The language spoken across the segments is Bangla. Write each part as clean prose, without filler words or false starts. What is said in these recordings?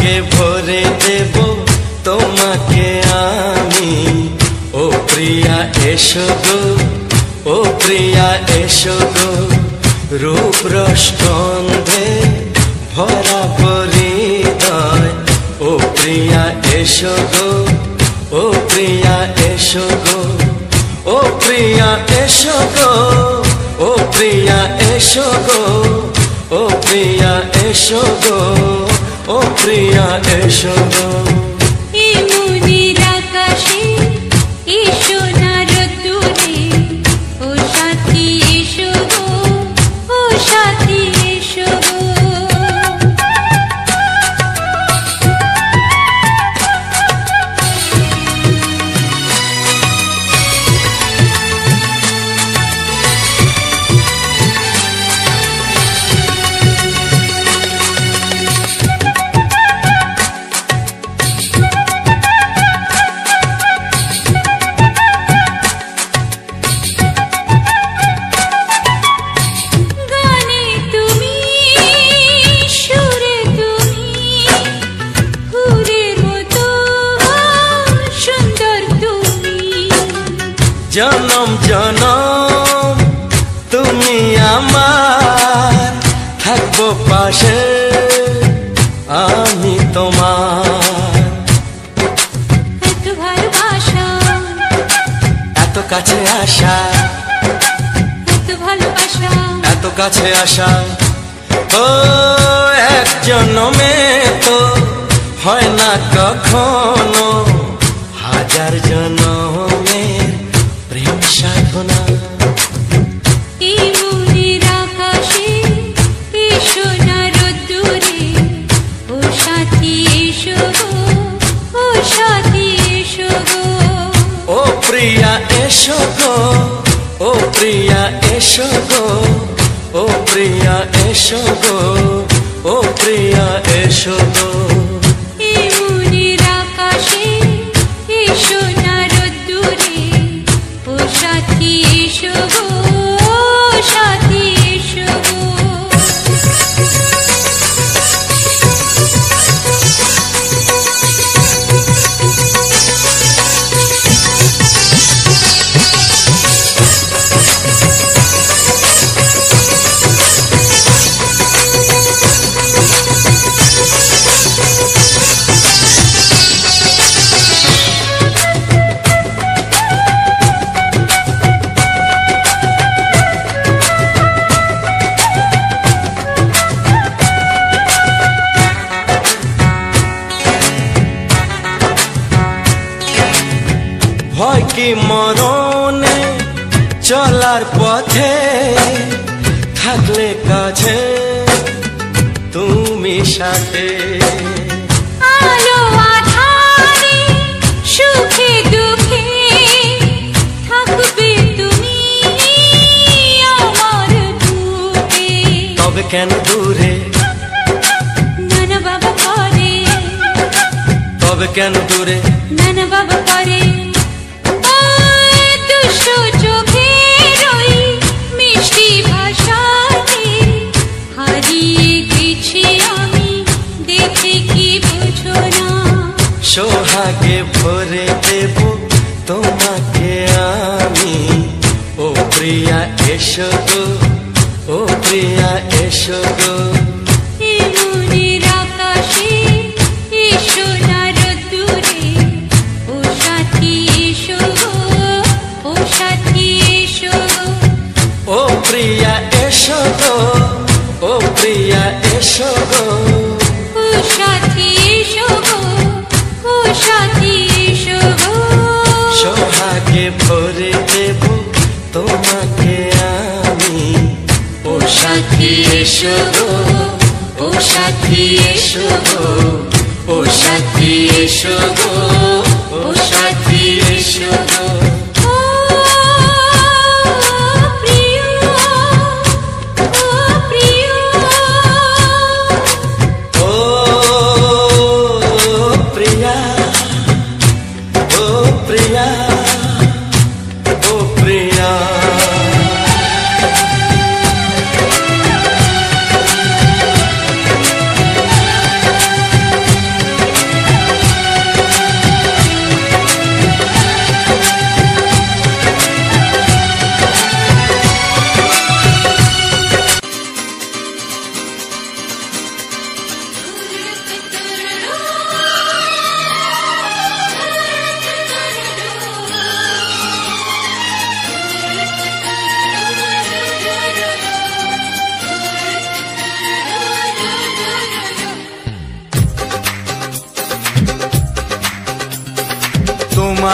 সোহাগে ভরে দেব তোমাকে আমি। ও প্রিয়া এসো গো, ও প্রিয়া এসো গো, রূপ রস গন্ধে ভরা হৃদয়। ও প্রিয়া এসো গো, ও প্রিয়া এসো গো, ও প্রিয়া এসো গো, ও প্রিয়া এসো গো, ও প্রিয়া এসো গো, ও প্রিয়া এসো গো। এই মনের আকাশে এসো না রোদ্দুরে, ও সাথী এসো গো, ও সাথী এসো গো। জনম জনম তুমি আমার, থাকবো পাশে আমি তোমার। এত ভালোবাসা, এত কাছে আসা, এত ভালোবাসা, এত কাছে আসা, ও এক জনমে তো হয় না কখনো, হাজার জনমের প্রেম সাধনা। এই মনের আকাশে এসো না রোদ্দুরে, ও সাথী এসো গো, ও সাথী এসো গো। ও প্রিয়া এসো গো, ও প্রিয়া এসো গো, ও প্রিয়া এসো গো, ও প্রিয়া এসো গো। এই মনের আকাশে এসো না রোদ্দুরে, ও সাথী এসো গো, ও সাথী এসো গো। ভয় কি মরণে চলার পথে, থাকলে কাছে তুমি সাথে। আলো আঁধারে সুখে দুঃখে থাকবে তুমি আমার বুকে। তবে কেন দূরে, নানা বাবা করে, তবে কেন দূরে, নানা বাবা করে। দুশো চোখের ওই মিষ্টি ভাষাতে হারিয়ে গেছি আমি, দেখে কি বুঝো না। সোহাগে ভরে দেব তোমাকে আমি। ও প্রিয়া এসো গো, ও প্রিয়া এসো গো। এই মনের আকাশে এসো না রোদ্দুরে, ও সাথী এসো গো, ও সাথী এসো গো। ও প্রিয়া এসো গো, ও প্রিয়া এসো গো, ও সাথী এসো গো, ও সাথী এসো গো। সোহাগে ভরে দেব তোমাকে আমি। ও সাথী এসো গো, ও সাথী এসো গো, ও সাথী এসো গো, ও সাথী এসো গো। ও প্রিয়, ও প্রিয়, ও প্রিয়া, ও প্রিয়া, ও প্রিয়া।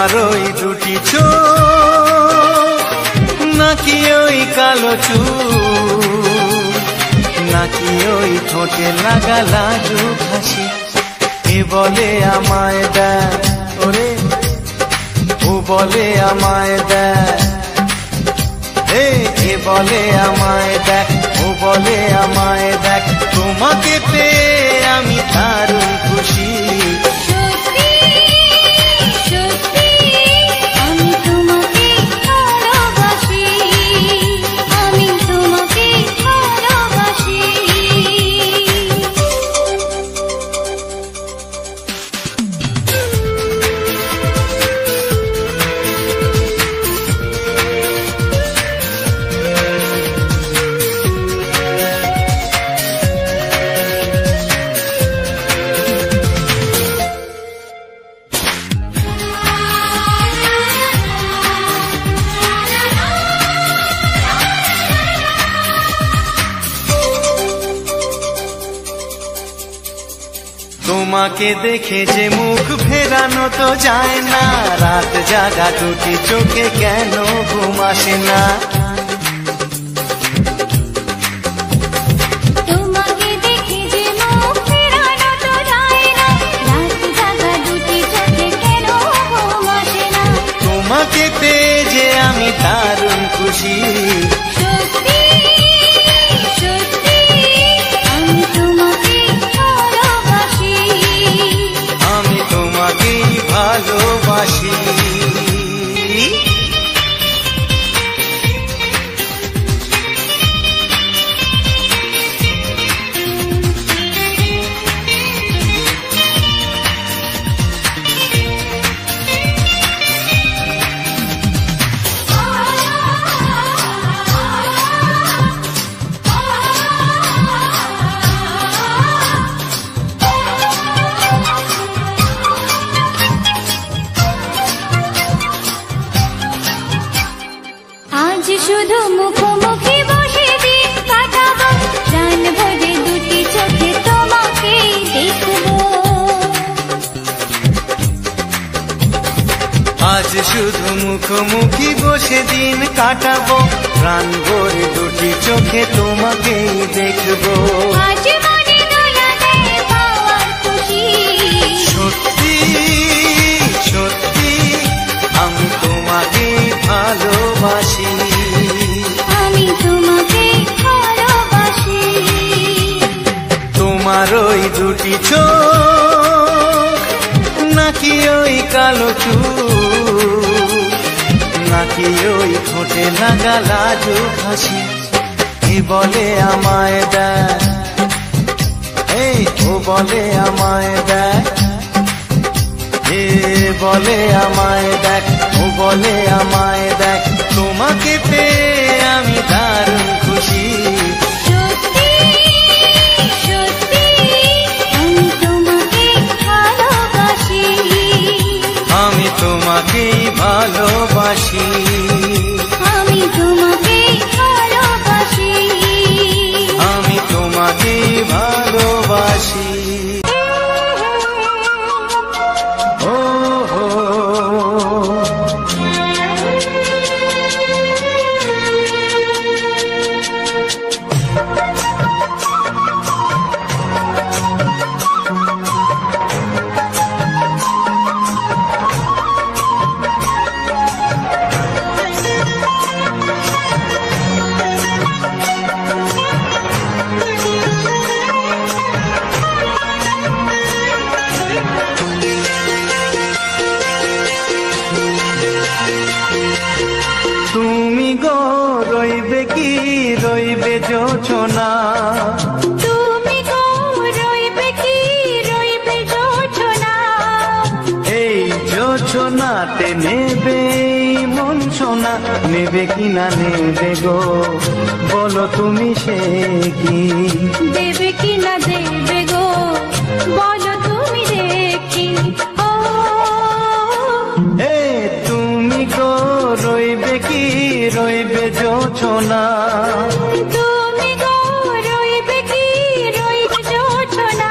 তোমার ওই দুটি চোখ নাকি ওই কালো চুল নাকি ওই ঠোঁটে লাগা লাজুক হাসি এ বলে আমায় দেয় ওরে ও বলে আমায় দেয় এ বলে আমায় দেখ ও বলে আমায় দেখ তোমাকে পেয়ে আমি দারুণ খুশি তোমাকে দেখে যে মুখ ফেরানো তো যায় না রাত জাগা দুটি চোখে কেন ঘুম আসে না তোমাকে দেখে যে মুখ ফেরানো তো যায় না রাত জাগা দুটি চোখে কেন ঘুম আসে না তোমাকে পেয়ে যে আমি দারুণ খুশি ভালোবাসি শুধু মুখোমুখি বসে দিন কাটাবো প্রাণ ভরে দুটি চোখে তোমাকে দেখবো আজ শুধু মুখোমুখি বসে দিন কাটাবো প্রাণ ভরে দুটি চোখে তোমাকেই দেখবো আজ মনে দোলা দেয় পাওয়ার খুশি সত্যি সত্যি আমি তোমাকে ভালোবাসি আমি তোমাকে ভালোবাসি তোমার ওই দুটি চোখ নাকি ওই কালো চুল নাকি ওই ঠোঁটে লাগা লাজুক হাসি এ বলে আমায় দেয় ও বলে আমায় দেয় এ বলে আমায় দেখ ও বলে আমায় দেখ তোমাকে পেয়ে আমি দারুণ খুশি সত্যি সত্যি আমি তোমাকে ভালোবাসি আমি তোমাকেই ভালোবাসি আমি তোমাকে ভালোবাসি আমি তোমাকেই ভালোবাসি ও হো তুমি গো রইবে কি রইবে জোছনা তুমি গো রইবে কি রইবে জোছনা এই জোছনাতে নেবে মন সোনা নেবে কি না নেবে গো বলো তুমি সে কি দেবে কি না দেবে গো বলো তুমি দেখি ও তুমি গো রইবে কি রইবে জোছনা তুমি গো রইবে কি রইবে জোছনা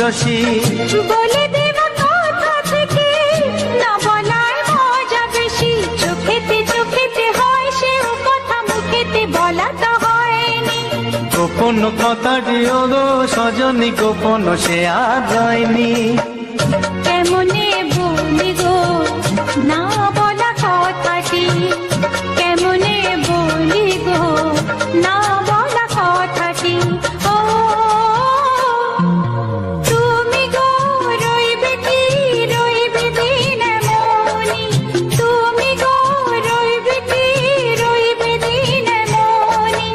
শশী বলে দেব কথা থেকে না বলার মজা বেশি চোখেতে হয় সে কথা মুখেতে বলা তো হয়নি গোপন কথাটি ওগো সজনী গোপন সে আর হয়নি কেমনে বলি গো না বলা কথাটি কেমনে বলি গো না বলা কথাটি ও তুমি গো রইবে কি রইবে দিন মনি তুমি গো রইবে কি রইবে দিন মনি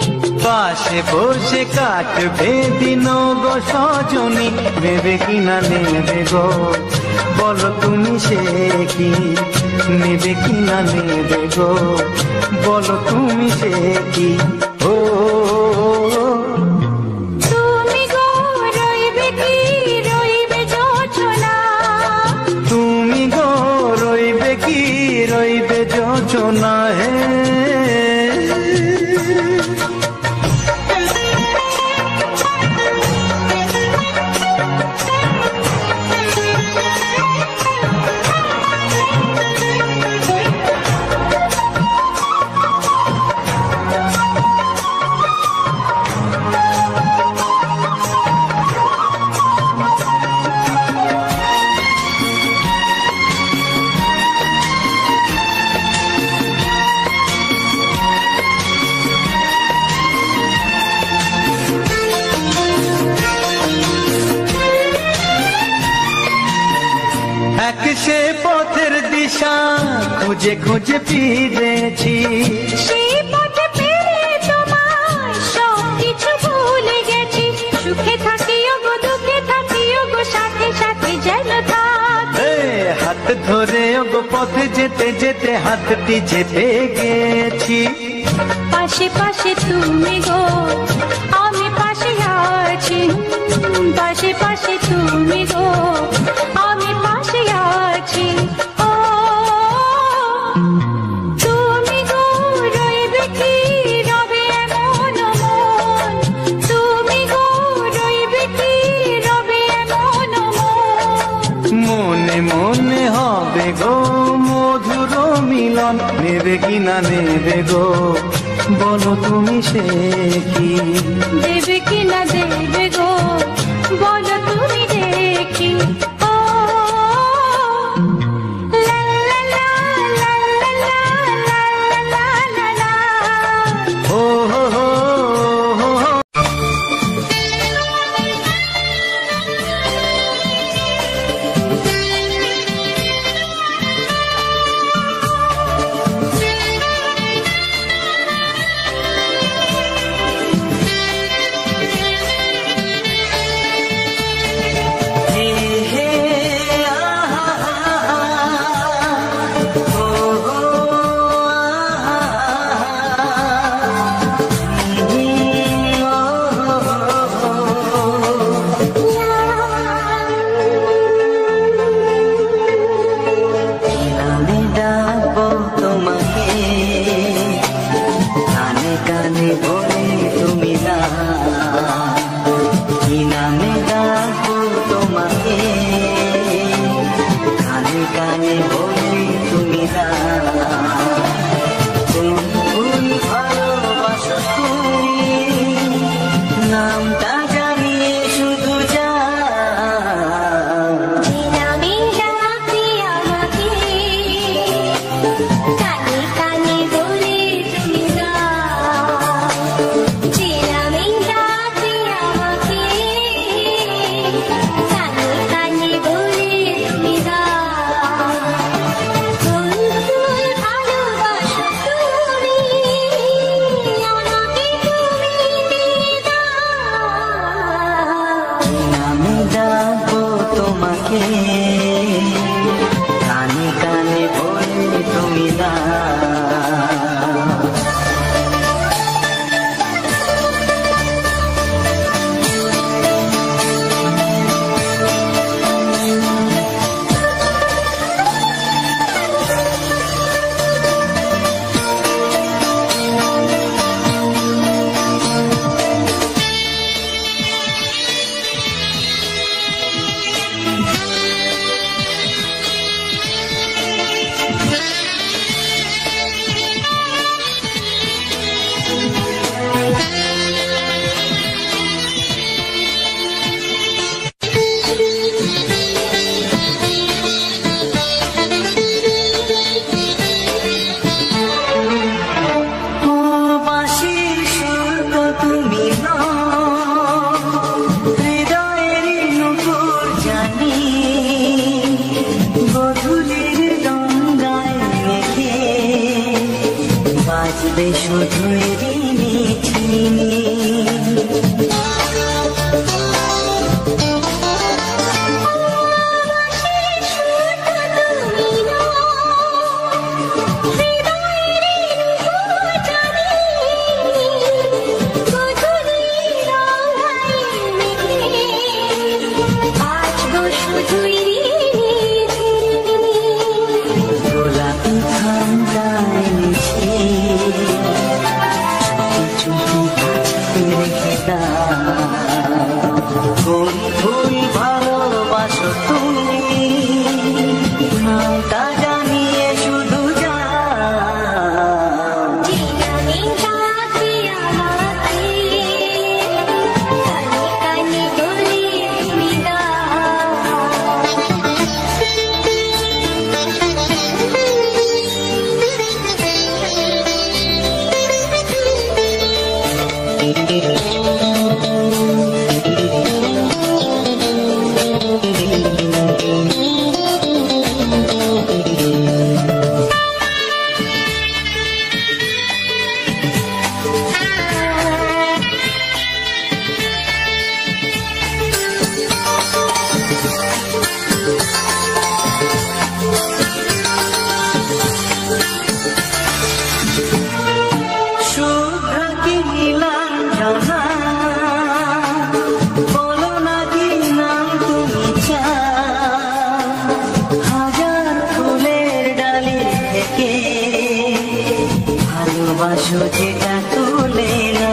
পাশে বসে কাটবে দিন গো সজনী নেবে কি না নেবে গো বলো তুমি সে কি নেবে কি না নেবে গো বলো তুমি সে কি ও তুমি গো রইবে কি রইবে যোচনা তুমি গো রইবে কি রইবে যোচনা হে এক সে পথের দিশা খুঁজে খুঁজে ফিরেছি সেই পথে পেরে তোমার সব কিছু ভুলে গেছি সুখে থাকিও গো দুঃখে থাকিও গো সাথে সাথে যেন থাক হাত ধরে ওগো পথে যেতে যেতে হাতটি চেপে গেছি পাশে পাশে তুমি গো আমি পাশে আছি পাশে পাশে তুমি গো আমি পাশে আছি ও তুমি গো রইবে কি রবে এমন মন তুমি গো রইবে কি রবে এমন মন মনে মনে হবে গো মধুর মিলন নেবে কি না নেবে গো বলো তুমি সে কি দেবে কি না দেবে গো বলো তুমি দেখি ও লা লা লা লা লা লা লা লা লা ও হো হো হো হো। বাজবে শুধুই রিনি ঝিনি। গোলাপি ঠান্ডায় মিশে রেখে দাও, কোন ফুল ভালোবাসো তুমি নামটা জানিয়ে শুধু বলো না কি নাম তুমি চাও, হাজার ফুলের ডালি থেকে ভালোবাসো যেটা তুলে না।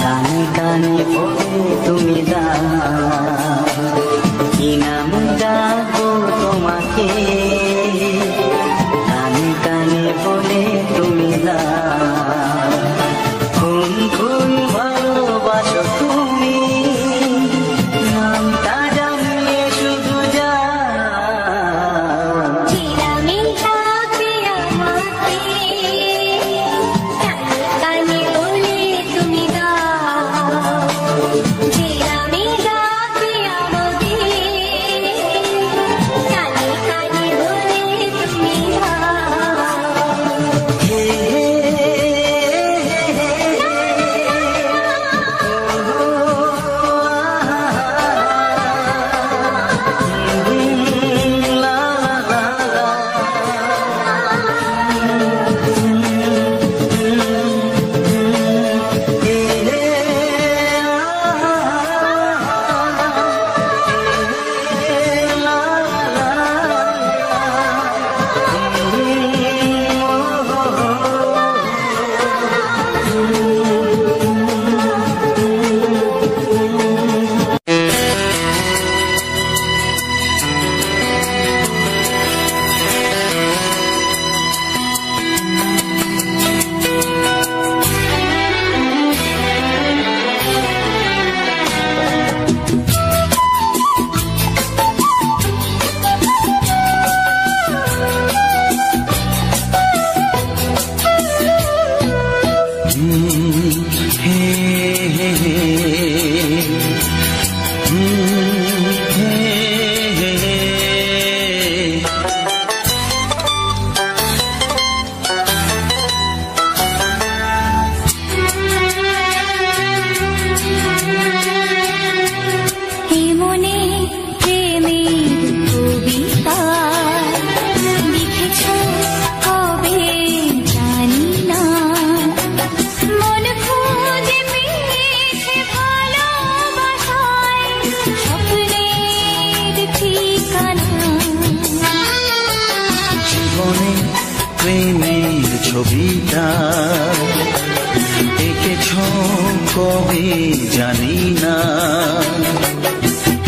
কানে কানে বলে তুমি কি নাম ডাকবো তোমাকে, কানে কানে বলে তুমি কোন কোন ভালোবাসো তুমি নামটা জানিয়ে শুধু কানে মনে প্রেমের ছবিটা এঁকেছ কবে জানি না,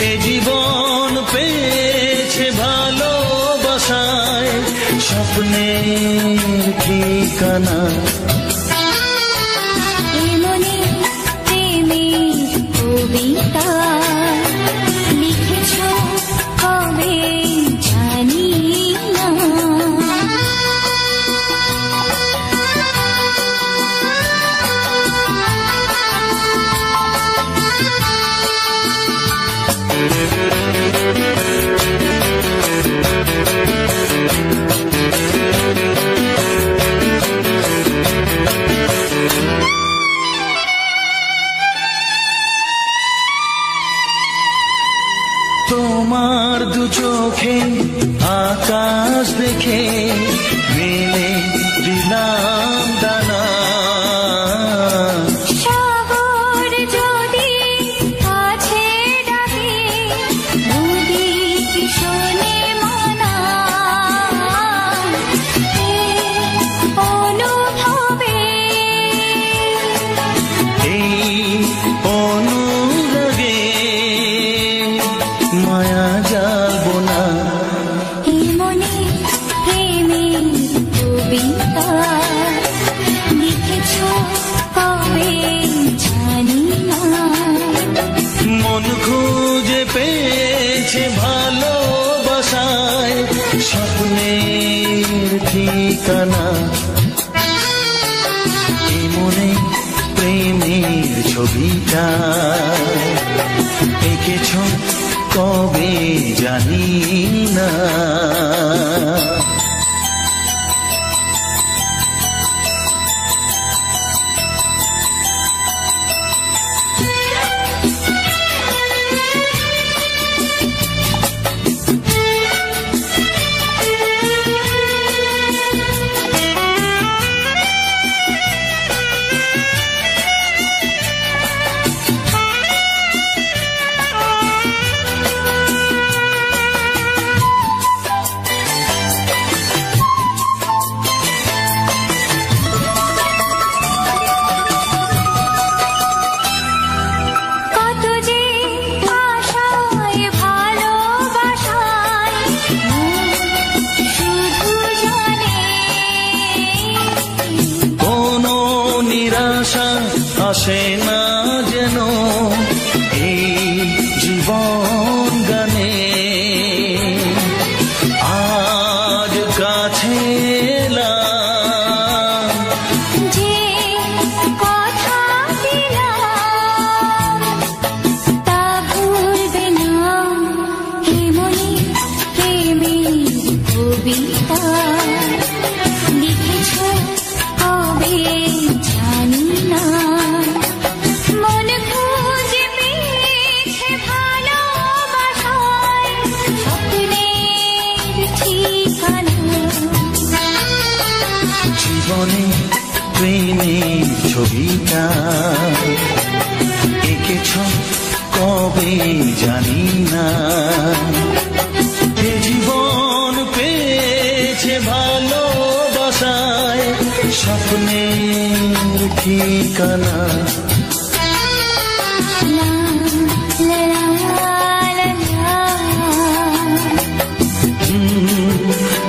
এ জীবন পেয়েছে ভালোবাসায় স্বপ্নের ঠিকানা। মনে প্রেমের কবিতা লিখেছ কবে জানি না। তোমার দু চোখে আকাশ দেখে মেলে দিলাম দানা। শহর যদি কাছে ডাকে নদী কি শোনে মনা, অনুভবে এই অনুরাগে মায়া যাবো না। মনে প্রেমের কবিতা লিখেছ কবে জানি না। মন খুঁজে পেয়েছে ভালোবাসায় স্বপ্নের ঠিকানা। এই মনে প্রেমের ছবিটা এঁকেছ কবে জানি না। কত যে আশায় ভালোবাসায় শুধু জানে কোনো নিরাশা আসে না যেন এই জীবন গানে। আজ কাছে এলাম যে কথা দিলাম তা ভুলবে না। হে মনে প্রেমের কবিতা লিখেছ কবে জানি না। মন খুঁজে পেয়েছে ভালোবাসায় স্বপ্নের ঠিকানা। জীবনে প্রেমের ছবিটা এঁকেছ কবে জানি না। এ জীবন পেয়েছে ভালোবাসায় স্বপ্নের ঠিকানা। লা লা লা লা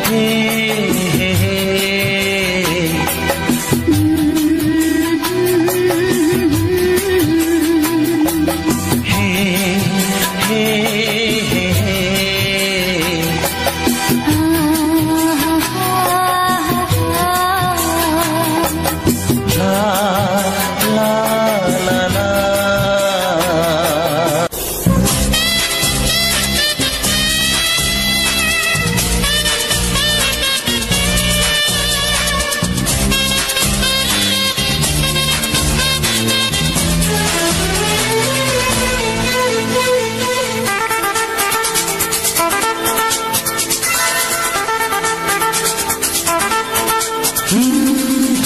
হে হে হে হে হে হে হে লা লা লা লা।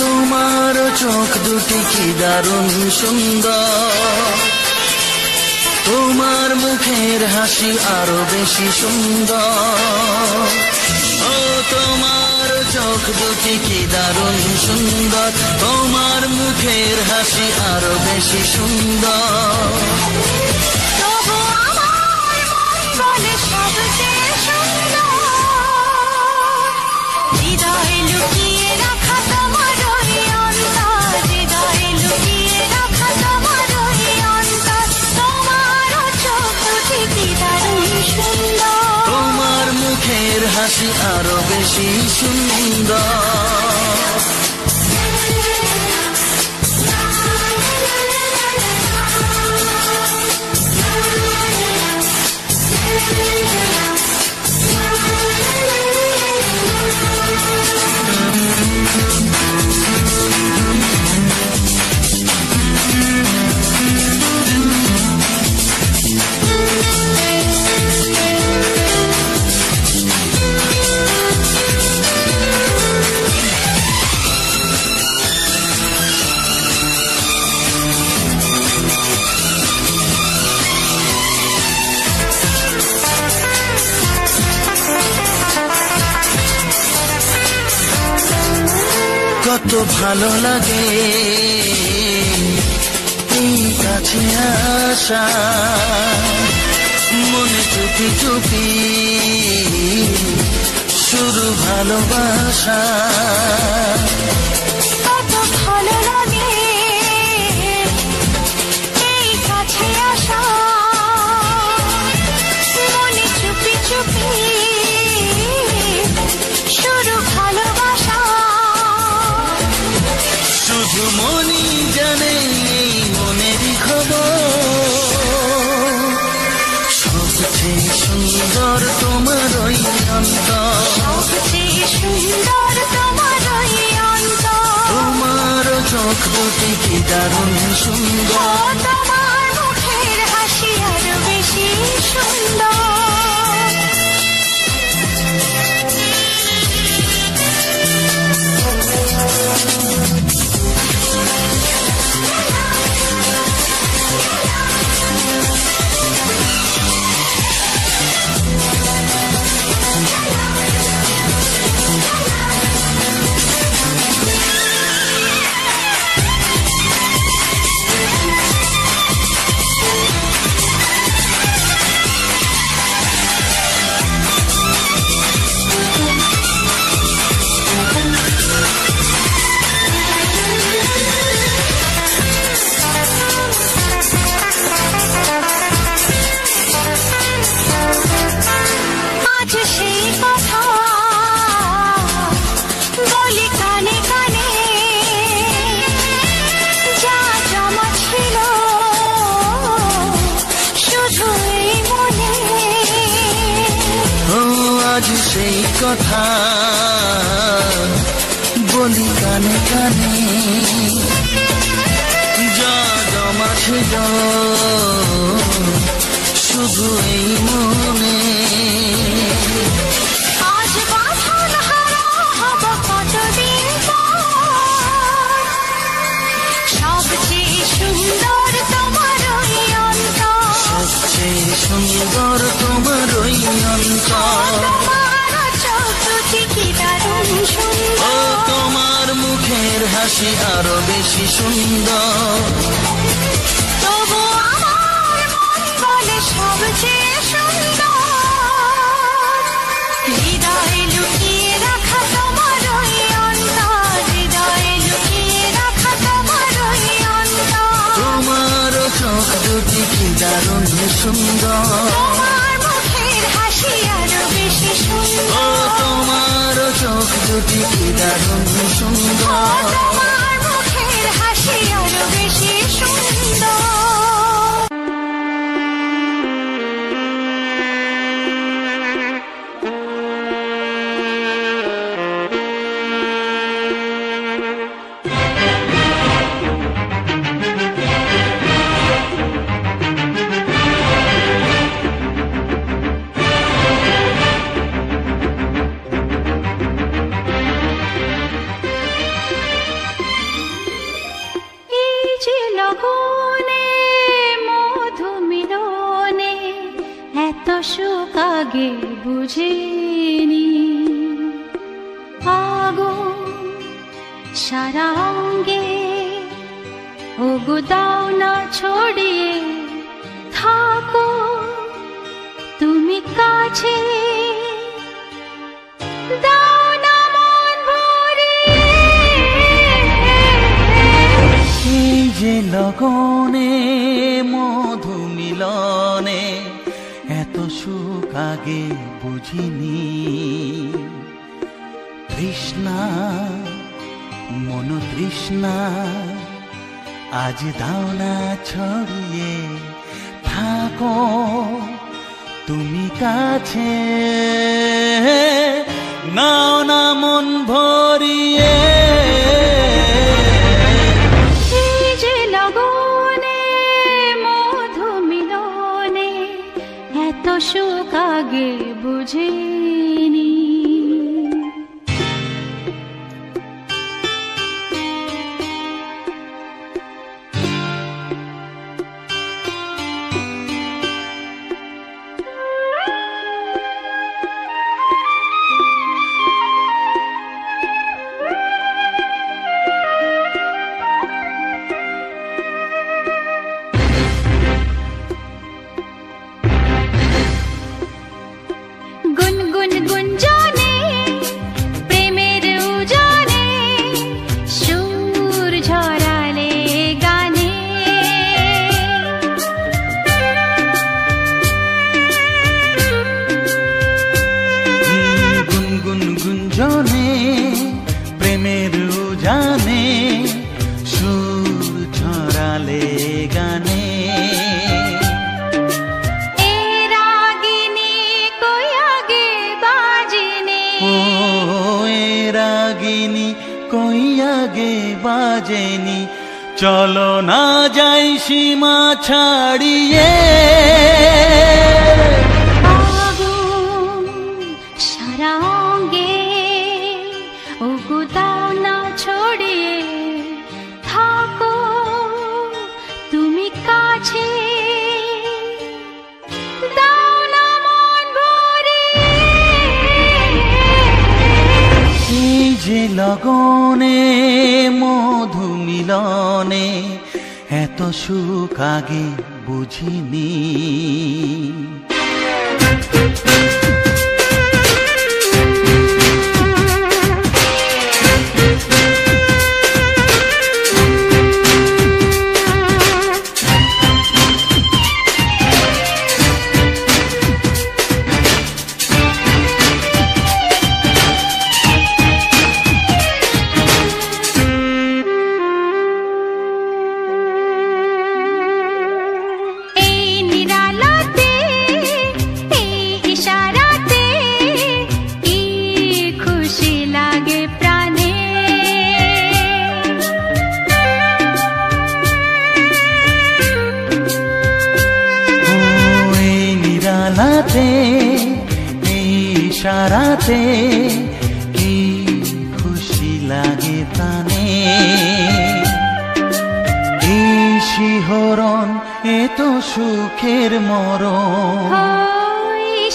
তোমার চোখ দুটি কি দারুণ সুন্দর, তোমার মুখের হাসি আরো বেশি সুন্দর। ও তোমার চোখ দুটি কি দারুণ সুন্দর, তোমার মুখের হাসি আরো বেশি সুন্দর। তবু আমার মন বলে সবচেয়ে সুন্দর, হৃদয়ে লুকিয়ে রাখা তোমার ওই অন্তর, হৃদয়ে লুকিয়ে রাখা তোমার ওই অন্তর। তোমার চোখ দুটি কি দারুণ সুন্দর, তোমার মুখের হাসি আরো বেশি সুন্দর। কত ভালো লাগে এই কাছে আসা, মনে চুপি চুপি শুরু ভালোবাসা। কত ভালো লাগে এই কাছে আসা, মনে চুপি চুপি শুরু ভালোবাসা। শুধু মনই জানে এই মনেরই খবর, সবচেয়ে সুন্দর তোমার ওই অন্তর, সবচেয়ে সুন্দর তোমার ওই অন্তর। তোমার চোখ দুটি কি দারুণ সুন্দর, তোমার মুখের হাসি আরো বেশি সুন্দর। আজ সেই কথা বলি কানে কানে, যা জমা ছিল শুধু এই মনে। আজ বাঁধন হারা হব কতদিন পর, সবচেয়ে সুন্দর তোমার ওই অন্তর, সবচেয়ে সুন্দর তোমার ওই অন্তর। তোমার চোখ দুটি কি দারুণ সুন্দর, ও তোমার মুখের হাসি আরো বেশি সুন্দর। তবু আমার মন বলে সবচেয়ে সুন্দর, হৃদয়ে লুকিয়ে রাখা তোমার ওই অন্তর, হৃদয়ে লুকিয়ে রাখা তোমার ওই অন্তর। তোমার চোখ দুটি কি দারুণ সুন্দর, তোমার মুখের হাসি আরো বেশি ও সুন্দর, তোমার চোখ দুটি কি দারুণ সুন্দর। তোমার মুখের হাসি আরো বেশি সুন্দর। সুখ আগে বুঝিনি। আগুন সারা অঙ্গে, ওগো দাও না ছড়িয়ে থাকো তুমি কাছে, দাও না মন ভরিয়ে। এই যে লগনে মধু মিলনে এত সুখ আগে বুঝিনি, তৃষ্ণা মন তৃষ্ণা আজ দাও না ছড়িয়ে থাকো তুমি কাছে, নাও না মন ভরিয়ে। এই যে লগনে মধু মিলনে এত সুখ আগে বুঝিনি। গুনগুন গুঞ্জনে প্রেমের উজানে সুর ঝরালে গানে, গুনগুন গুঞ্জনে প্রেমের উজানে সুর ঝরালে গানে, রাগিনী কই আগে বাজেনি, চলো না যাই সীমা ছাড়িয়ে। আগুন সারা অঙ্গে, ওগো দাও না ছড়িয়ে থাকো তুমি কাছে, দাও না মন ভরিয়ে। এই যে লগনে মধু মিলনে এত সুখ আগে বুঝিনি। ইশারাতে কি খুশি লাগে প্রাণে, এই শিহরণ এ তো সুখের মরণ,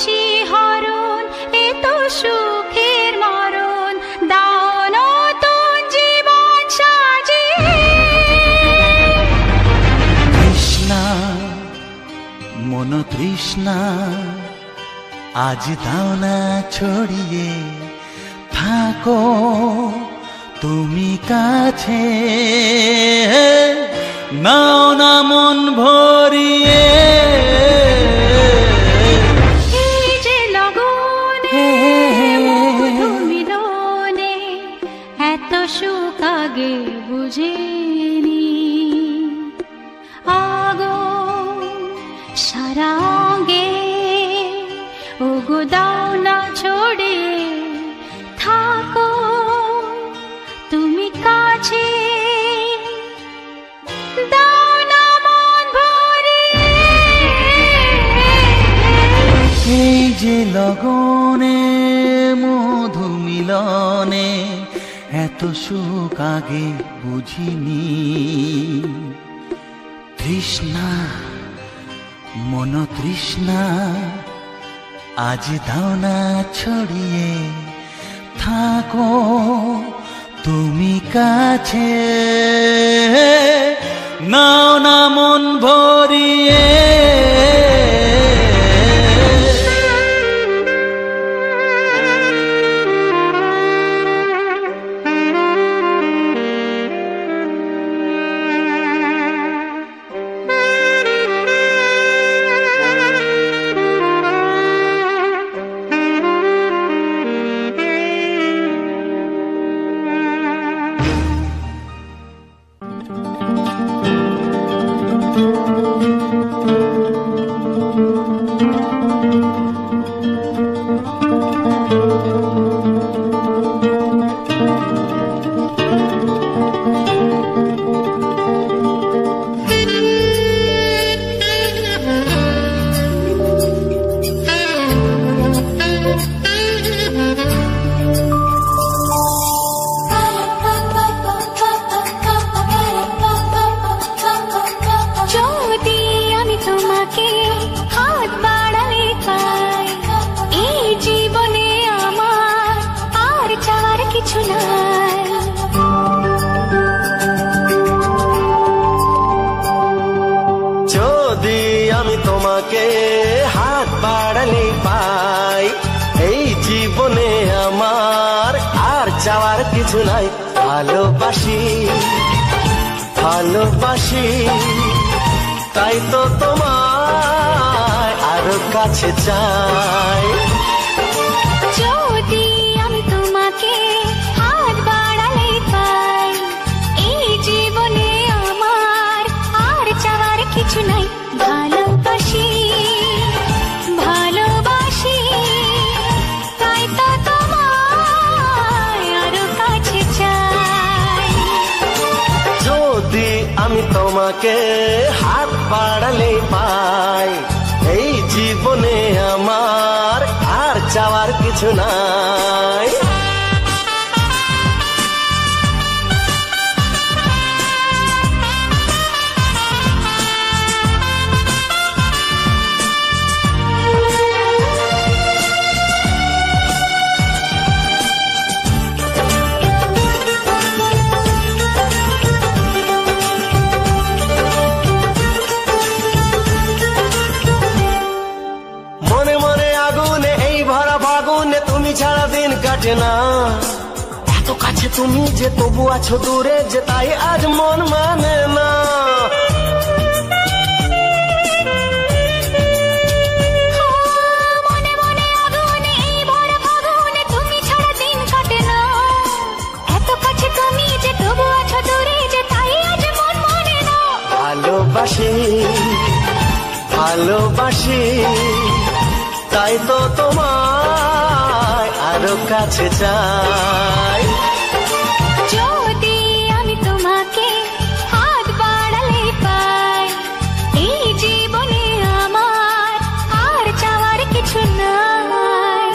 শিহরণ এ তো সুখের মরণ, দাও নতুন জীবন সাজিয়ে। তৃষ্ণা মন তৃষ্ণা আজ দাও না ছড়িয়ে থাকো তুমি কাছে, নাও না মন ভরিয়ে। এই যে লগনে মধু মিলনে এত সুখ আগে বুঝিনি, আগুন সারা অঙ্গে, ওগো দাও না ছড়িয়ে থাকো তুমি কাছে, দাও না মন ভরিয়ে। এই যে লগনে মধু মিলনে এত সুখ আগে বুঝিনি, তৃষ্ণা মন তৃষ্ণা আজ দাও না ছড়িয়ে থাকো তুমি কাছে, নাও না মন ভরিয়ে। হাত বাড়ালে পাই এই জীবনে আমার আর চাওয়ার কিছু নাই। ভালোবাসি ভালোবাসি তাই তো তোমায় আরো কাছে চাই। যদি আমি তোমাকে হাত বাড়ালে পাই এই জীবনে আমার আর চাওয়ার কিছু নাই। ভালোবাসি ভালোবাসি তাই তো তোমায় আরো কাছে চাই। যদি আমি তোমাকে হাত বাড়ালে পাই এই জীবনে আমার আর চাওয়ার কিছু নাই। ছাড়া দিন কাটে না, এত কাছে তুমি যে তবু আছো দূরে যে তাই আজ মন মানে না। মনে মনে আগুনে এই ভরা ফাগুনে তুমি ছাড়া দিন কাটে না, এত কাছে তুমি যে তবু আছো দূরে যে তাই আজ মন মানে না। ভালোবাসি ভালোবাসি তাই তো তোমায় আরো কাছে চাই। যদি আমি তোমাকে হাত বাড়ালে পাই এই জীবনে আমার আর চাওয়ার কিছু নাই।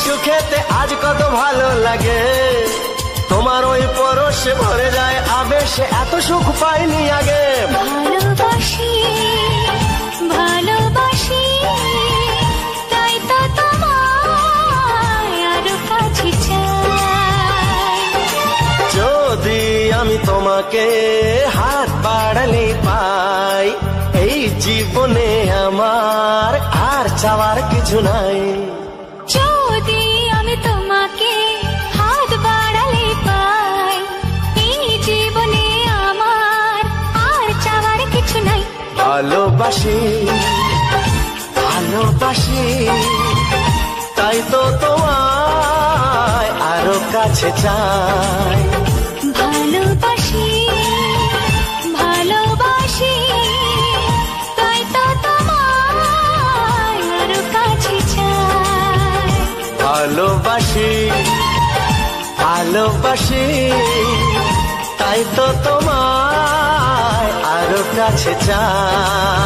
সুখেতে আজ কত ভালো লাগে, তোমার ওই পরশে ভরে যায় আবেশে এত সুখ পাইনি আগে। ভালোবাসি ভালোবাসি তাই তো তোমায় আরো কাছে চাই। যদি আমি তোমাকে হাত বাড়ালে পাই এই জীবনে আমার আর চাওয়ার কিছু নাই। যদি আমি তোমাকে হাত বাড়ালে পাই এই জীবনে আমার আর চাওয়ার কিছু নাই। ভালোবাসি ভালোবাসি তাই তো তোমায় আরো কাছে চাই। ভালোবাসি ভালোবাসি তাই তো তোমায় আরো কাছে চাই। ভালোবাসি ভালোবাসি তাই তো তোমায় আরো কাছে চাই।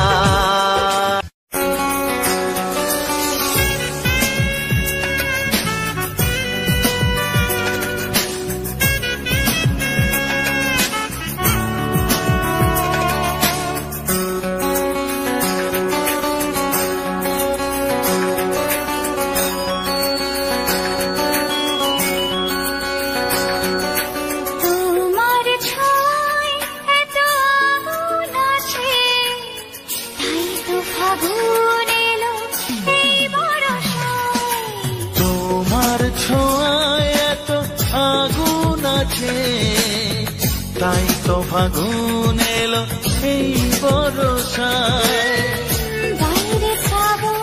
তাই তো ফাগুন এলো এই বরষায়। বাইরে খাবো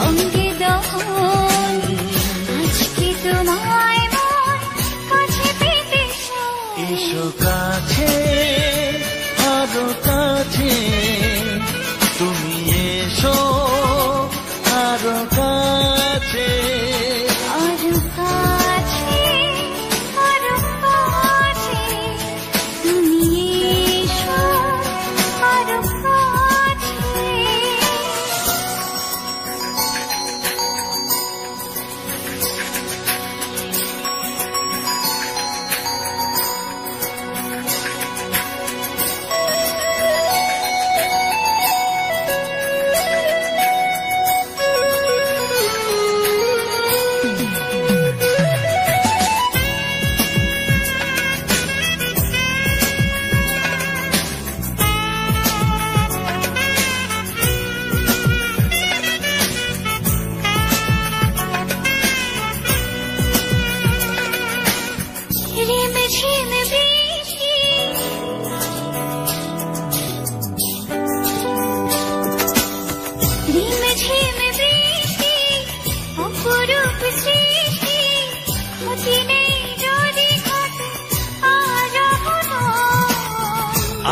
অঙ্গে দহন আজকে তোমায় মন কাছে পেতে চাই। এসো কাছে আরো কাছে তুমি এসো আরো কাছে আরো কাছে আরো কাছে তুমি এসো আরো কাছে।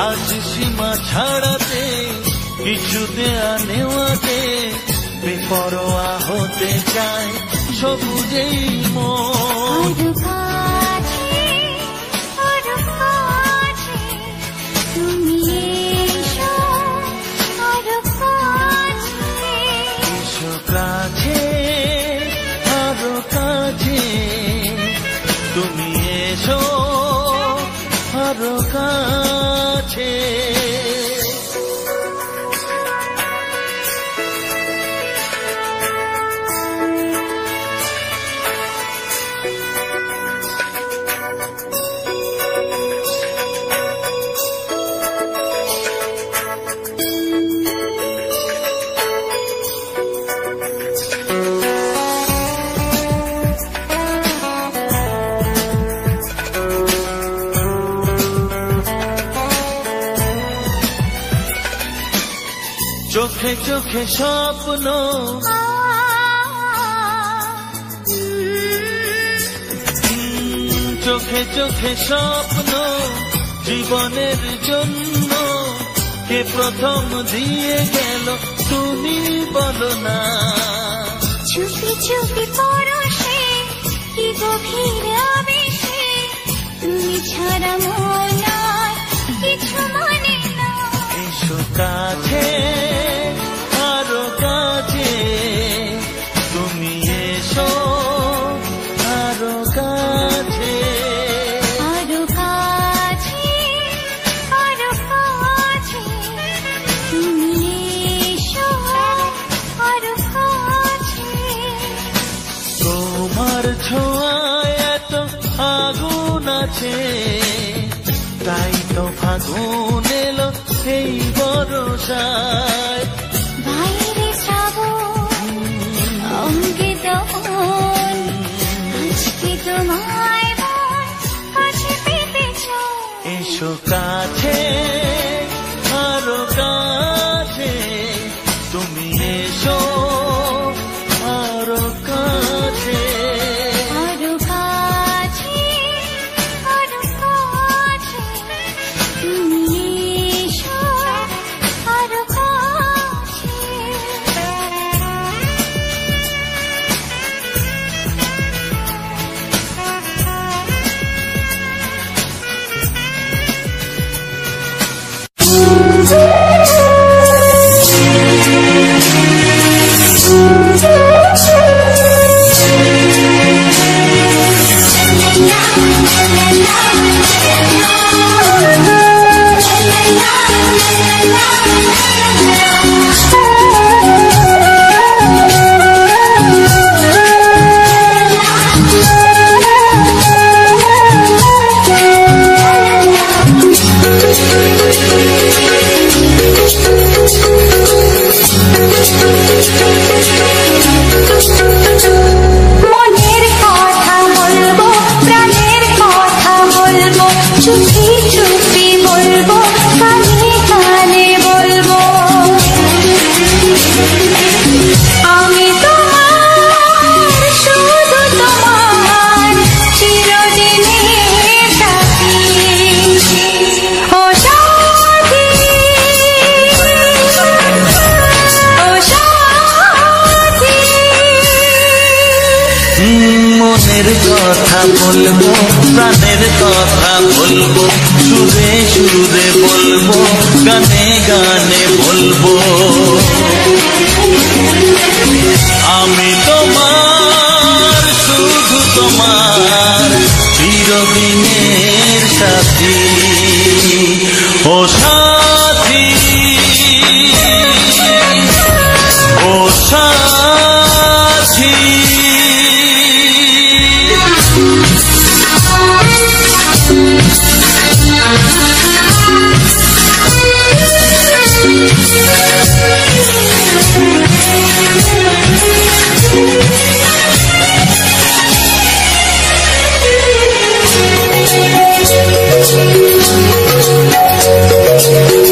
আজ সীমা ছাড়াতে কিছু দেয়া নেওয়াতে বেপরোয়া হতে চায় সবুজেই মন। আরো কাছে আরো কাছে তুমি এসো আরো কাছে। এসো কাছে আরো কাছে তুমি এসো আরো কাছে। চোখে চোখে স্বপ্ন চোখে চোখে স্বপ্ন জীবনের জন্য কে প্রথম দিয়ে গেল তুমি বলো না। চুপি চুপি পরশে কি গভীর আবেশে তুমি ছাড়া মন আর কিছু মানে না। এসো কাছে আরো কাছে তুমি এসো আরো কাছে। আরো কাছে আরো কাছে তুমি এসো আরো কাছে। তোমার ছোঁয়ায় এত আগুন আছে তাই তো ফাগুন এলো এই বরষায়। বাইরে যাবো অঙ্গে দহন আজকে তোমায় মন কাছে পেতে চাই। এসো কাছে আরো কাছে তুমি এসো কথা বলবো, প্রাণের কথা বলবো, সুরে সুরে বলবো, গানে গানে বলবো। আমি তোমার, শুধু তোমার, চিরদিনের সাথী। ও সাথী, ও সাথী।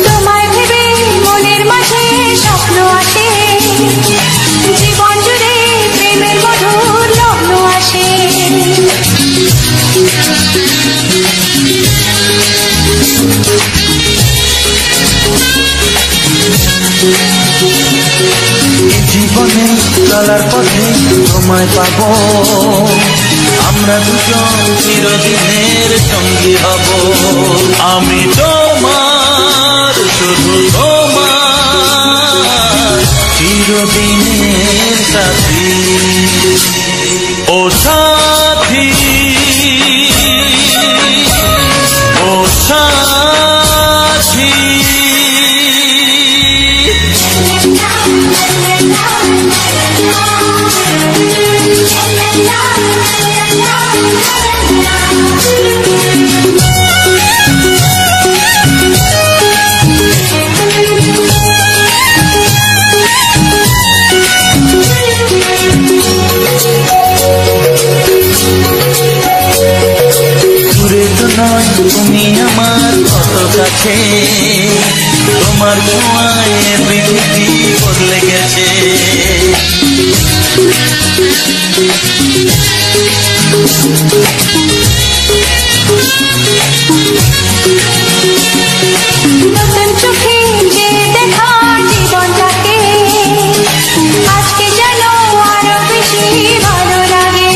তোমায় ভেবে মনের মাঝে স্বপ্ন আসে, জীবন জুড়ে প্রেমের মধুর লগ্ন আসে। জীবনে চলার পথে তোমায় পাবো, আমরা দুজন চিরদিনের সঙ্গী হব। আমি তোমার, শুধু তোমার, চিরদিনের সাথী। ও সাথী, ও সাথী। দূরে তো নয় তুমি আমার কত কাছে, তোমার ছোঁয়ায় পৃথিবী বদলে গেছে। নতুন চোখে যে দেখা জীবনটাকে, আজকে যেন আরো বেশি ভালো লাগে।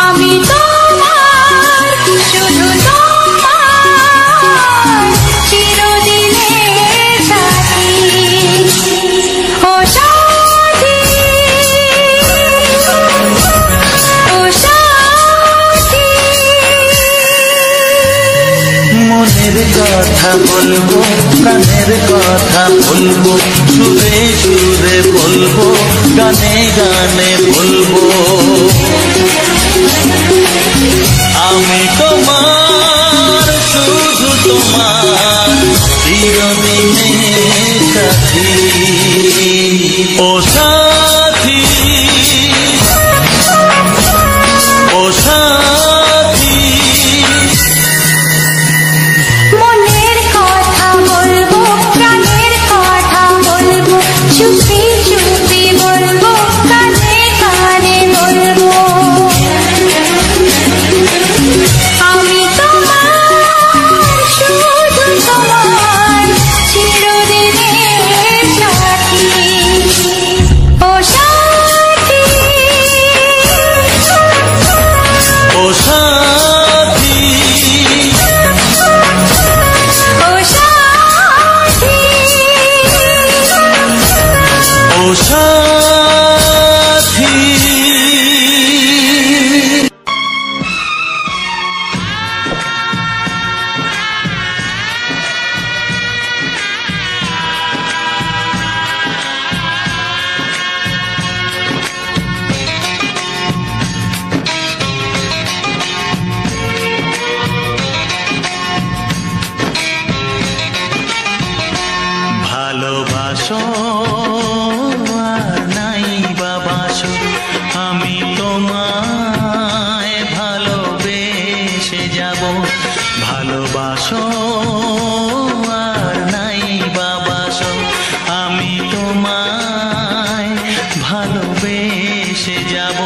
আমি তোমার, শুধু তোমার, চিরদিনের সাথী। ও সাথী, ও সাথী। মনের কথা বলবো, প্রাণের কথা বলবো, সুরে সুরে বলবো, গানে গানে বলবো। আমি তোমার, শুধু তোমার, চিরদিনের সাথী। ও সাথী, ও সাথী। মনের কথা বলবো, প্রাণের কথা বলবো, চুপি চুপি বলবো, কানে কানে বলবো। আমি তোমার, শুধু তোমার, চিরদিনের সাথী। ও সাথী, ও সাথী, ও সাথী। ও সাথী। ভালোবাসো আর নাই বাবাসো, আমি তোমায় ভালোবেসে যাব। ভালোবাসো আর নাই বাবাসো, আমি তোমায় ভালোবেসে যাব।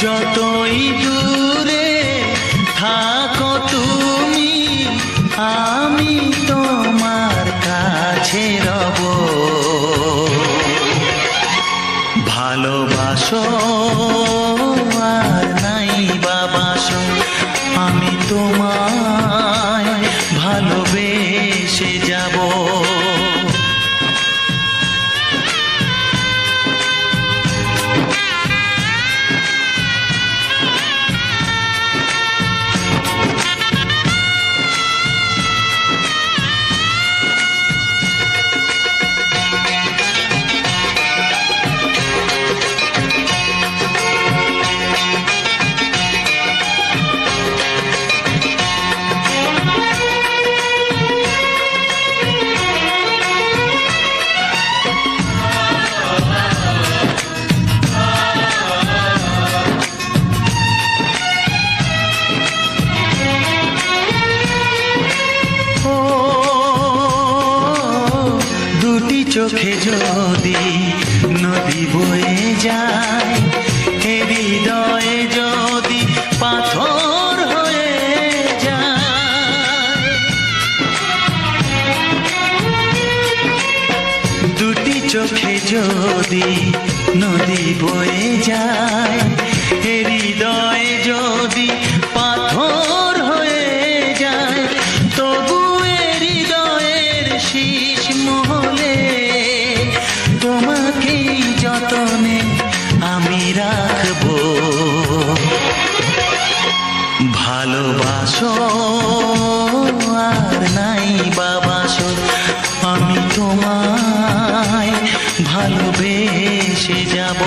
যতই দূরে থাকো তুমি, আমি তোমার কাছে রব। ভালোবাসো আর নাই চোখে যদি নদী বয়ে যায়, এ হৃদয়ে যদি পাথর হয়ে যায়, দুটি চোখে যদি নদী বয়ে যায়, এ হৃদয়ে যদি পাথর হয়ে যায়, তবু এ হৃদয়ের শীষ মহলে তোমাকেই যতনে আমি রাখবো। ভালোবাসো আর নাই বাবাসো, আমি তোমায় ভালোবেসে যাব।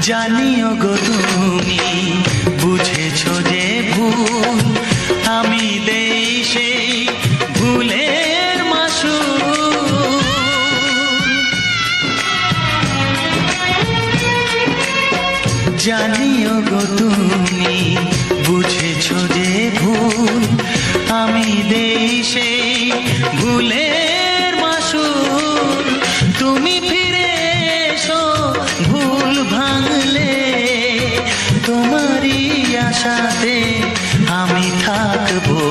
জানিও গো তুমি বুঝেছো যে ভুল, আমি দেই সেই ভুলের মাসুল। জানিও গো তুমি বুঝেছো যে ভুল, আমি দেই সেই ভুলের মাসুল। তুমি ফিরে এসো ভুল ভাঙলে, তোমারই আশাতে আমি থাকবো।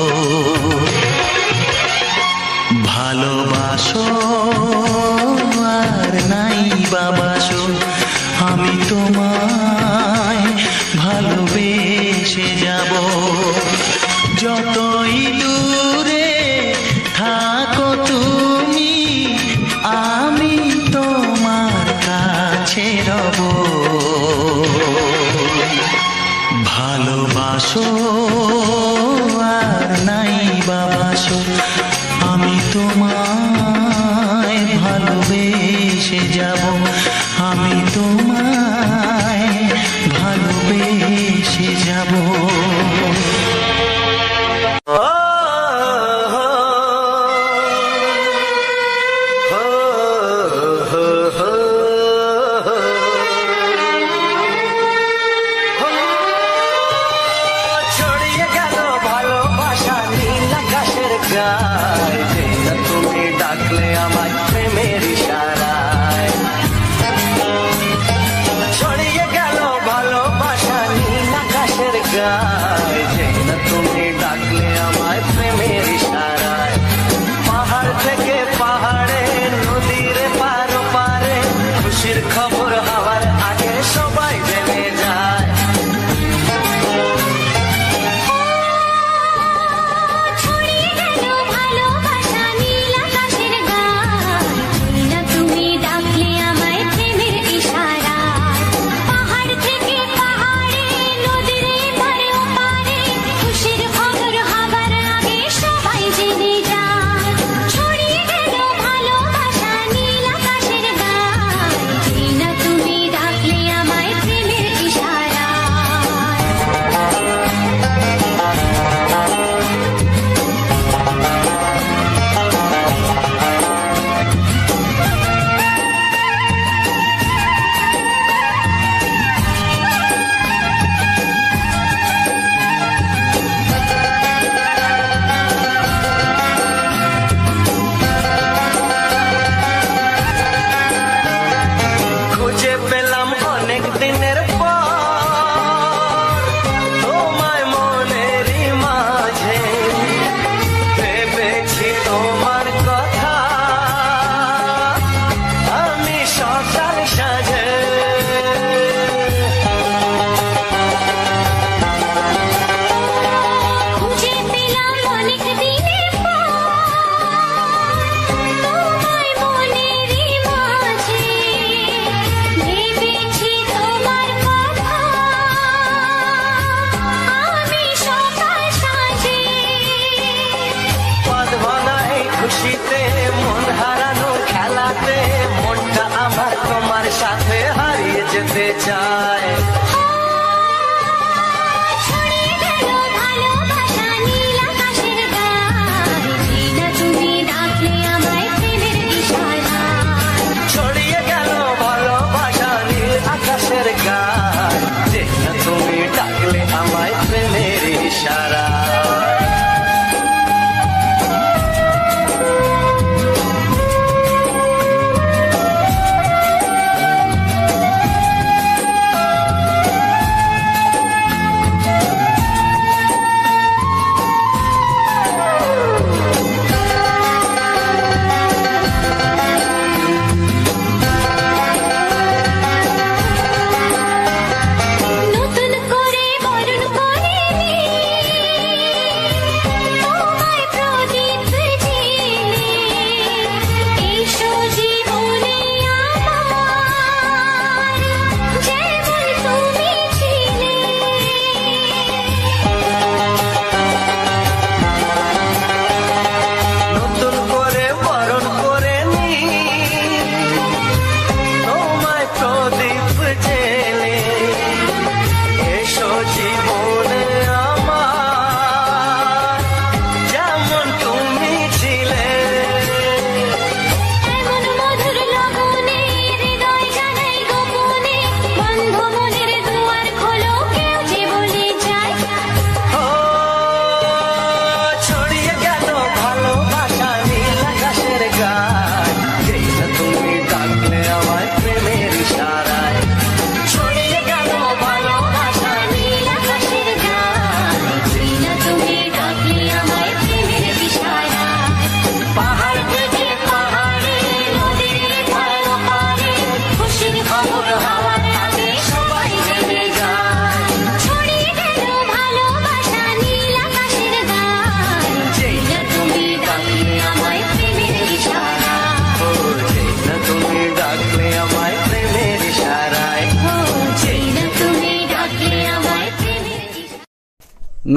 ভালোবাসো আর নাই বাবাসো, আমি তোমায় ভালোবেসে যাব। যতই দূরে থাকো তুমি, আমি তোমার কাছে রব। ভালোবাসো আর নাই বাবাসো, আমি তোমায় ভালোবেসে যাব। আমি তোমায় ভালোবেসে যাব। ছড়িয়ে গেল ভালোবাসা নীল আকাশের গায়ে, তুমি ডাকলে আমার প্রেমের ইশারায়। ছড়িয়ে গেল ভালোবাসা নীল আকাশের গায়ে, তুমি ডাকলে আমার প্রেমের ইশারায়। পাহাড় থেকে পাহাড়ে, নদীর পার পারে, খুশির খবর হওয়ার আগে সবাই জেনে যায়। ছড়িয়ে গেল ভালোবাসা নীল আকাশের গায়ে,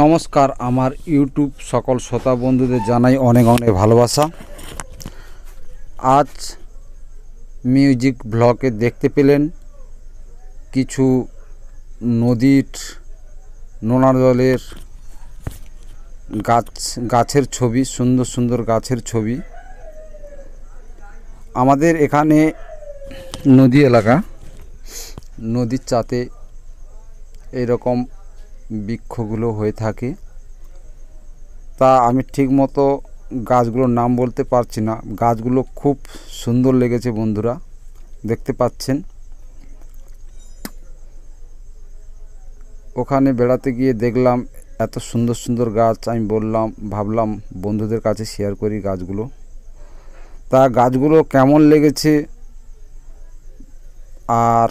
নমস্কার, আমার ইউটিউব সকল শ্রোতা বন্ধুদের জানাই অনেক অনেক ভালোবাসা। আজ মিউজিক ব্লগে দেখতে পেলেন কিছু নদীর নোনা জলের গাছের ছবি, সুন্দর সুন্দর গাছের ছবি। আমাদের এখানে নদী এলাকা, নদীর চাতে এইরকম বৃক্ষগুলো হয়ে থাকে। তা আমি ঠিক মতো গাছগুলোর নাম বলতে পারছি না। গাছগুলো খুব সুন্দর লেগেছে বন্ধুরা, দেখতে পাচ্ছেন। ওখানে বেড়াতে গিয়ে দেখলাম এত সুন্দর সুন্দর গাছ। আমি ভাবলাম বন্ধুদের কাছে শেয়ার করি গাছগুলো। তা গাছগুলো কেমন লেগেছে আর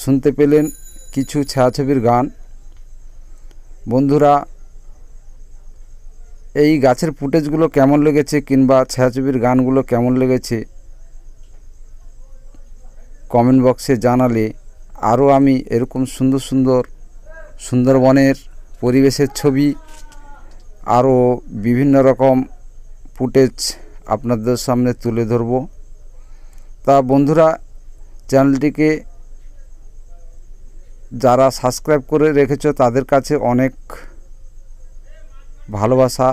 শুনতে পেলেন কিছু ছায়াছবির গান। বন্ধুরা, এই গাছের ফুটেজগুলো কেমন লেগেছে কিংবা ছায়াছবির গানগুলো কেমন লেগেছে কমেন্ট বক্সে জানালে আরও আমি এরকম সুন্দর সুন্দর সুন্দরবনের পরিবেশের ছবি, আরও বিভিন্ন রকম ফুটেজ আপনাদের সামনে তুলে ধরব। তা বন্ধুরা, চ্যানেলটিকে যারা সাবস্ক্রাইব করে রেখেছ তাদের কাছে অনেক ভালোবাসা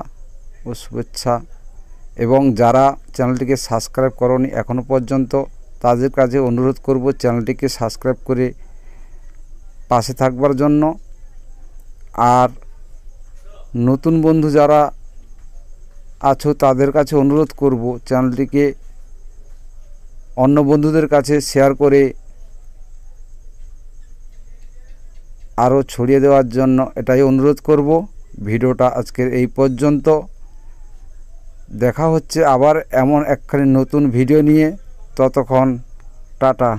ও শুভেচ্ছা, এবং যারা চ্যানেলটিকে সাবস্ক্রাইব করনি এখনও পর্যন্ত তাদের কাছে অনুরোধ করব চ্যানেলটিকে সাবস্ক্রাইব করে পাশে থাকবার জন্য। আর নতুন বন্ধু যারা আছো তাদের কাছে অনুরোধ করব চ্যানেলটিকে অন্য বন্ধুদের কাছে শেয়ার করে আরও ছড়িয়ে দেওয়ার জন্য এটাই অনুরোধ করব। ভিডিওটা আজকের এই পর্যন্ত। দেখা হচ্ছে আবার এমন একখানি নতুন ভিডিও নিয়ে। ততক্ষণ টাটা।